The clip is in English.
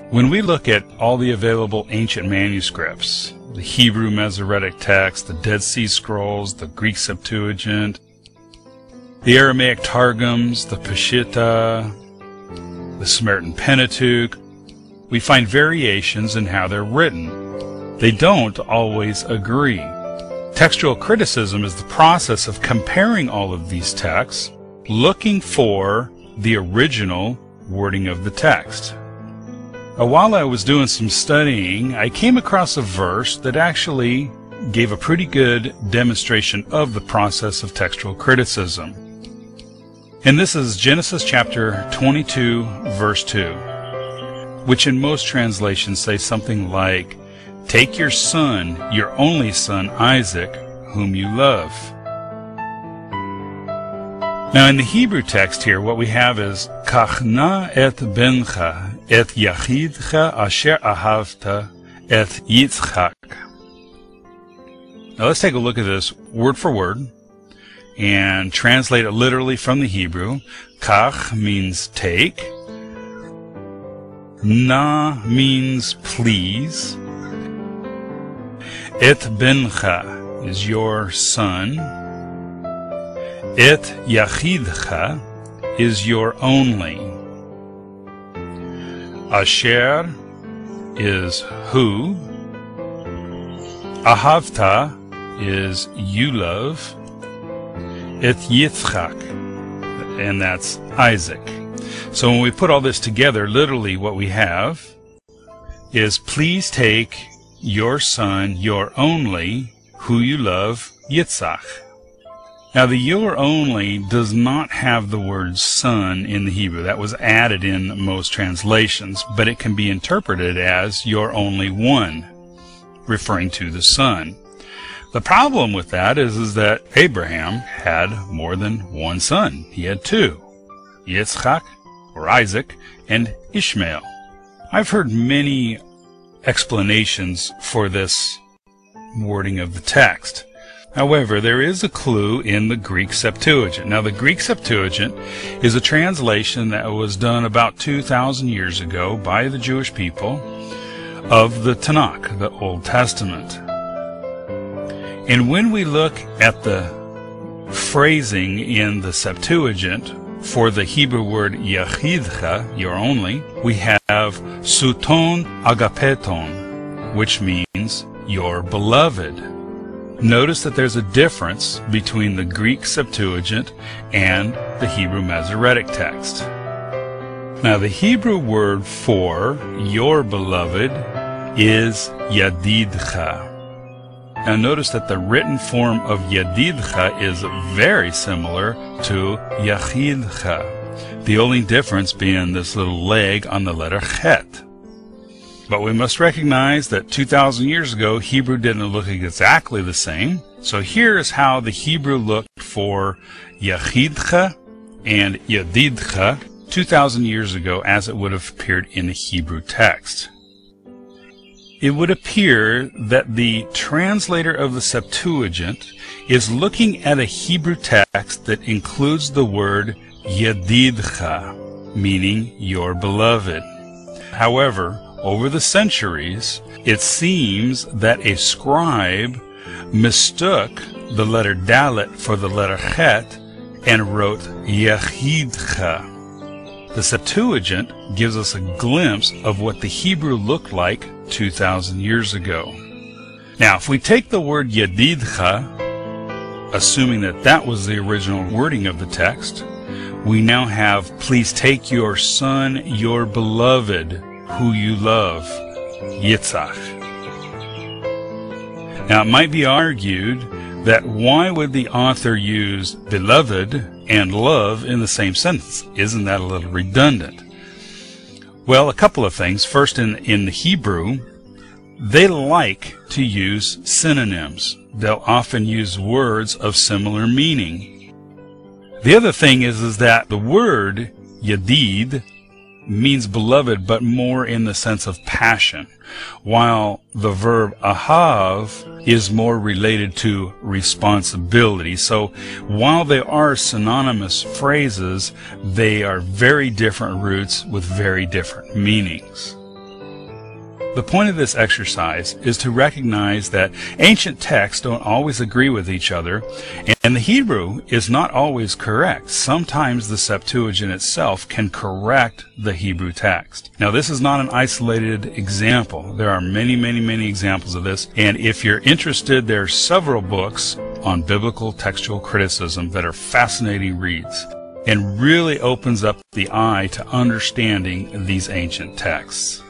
When we look at all the available ancient manuscripts, the Hebrew Masoretic text, the Dead Sea Scrolls, the Greek Septuagint, the Aramaic Targums, the Peshitta, the Samaritan Pentateuch, we find variations in how they're written. They don't always agree. Textual criticism is the process of comparing all of these texts, looking for the original wording of the text. While I was doing some studying, I came across a verse that actually gave a pretty good demonstration of the process of textual criticism. And this is Genesis chapter 22, verse 2, which in most translations say something like, "Take your son, your only son Isaac, whom you love." Now in the Hebrew text here, what we have is, "Kach na et bencha, et yachidcha asher ahavta, et Yitzchak." Now let's take a look at this word for word and translate it literally from the Hebrew. Kach means take. Na means please. Et bencha is your son. Et yachidcha is your only. Asher is who. Ahavta is you love. Et Yitzchak, and that's Isaac. So when we put all this together, literally what we have is, please take your son, your only, who you love, Yitzchak. Now the your only does not have the word son in the Hebrew. That was added in most translations, but it can be interpreted as your only one, referring to the son. The problem with that is that Abraham had more than one son. He had two, Yitzchak, or Isaac, and Ishmael. I've heard many explanations for this wording of the text. However, there is a clue in the Greek Septuagint. Now, the Greek Septuagint is a translation that was done about 2,000 years ago by the Jewish people of the Tanakh, the Old Testament. And when we look at the phrasing in the Septuagint for the Hebrew word yachidcha, your only, we have suton agapeton, which means your beloved. Notice that there's a difference between the Greek Septuagint and the Hebrew Masoretic text. Now, the Hebrew word for your beloved is yadidcha. Now notice that the written form of yadidcha is very similar to yachidcha, the only difference being this little leg on the letter chet. But we must recognize that 2,000 years ago, Hebrew didn't look exactly the same. So here is how the Hebrew looked for yachidcha and yadidcha 2,000 years ago as it would have appeared in the Hebrew text. It would appear that the translator of the Septuagint is looking at a Hebrew text that includes the word yadidcha, meaning your beloved. However, over the centuries, it seems that a scribe mistook the letter dalet for the letter chet and wrote yachidcha. The Septuagint gives us a glimpse of what the Hebrew looked like 2,000 years ago. Now, if we take the word yadidcha, assuming that that was the original wording of the text, we now have, please take your son, your beloved, who you love, Yitzchak. Now, it might be argued that why would the author use beloved and love in the same sentence? Isn't that a little redundant? Well, a couple of things. First, in the Hebrew, they like to use synonyms. They'll often use words of similar meaning. The other thing is that the word yadid means beloved, but more in the sense of passion, while the verb ahav is more related to responsibility. So while they are synonymous phrases, they are very different roots with very different meanings. The point of this exercise is to recognize that ancient texts don't always agree with each other, and the Hebrew is not always correct. Sometimes the Septuagint itself can correct the Hebrew text. Now, this is not an isolated example. There are many, many, many examples of this, and if you're interested, there are several books on biblical textual criticism that are fascinating reads and really opens up the eye to understanding these ancient texts.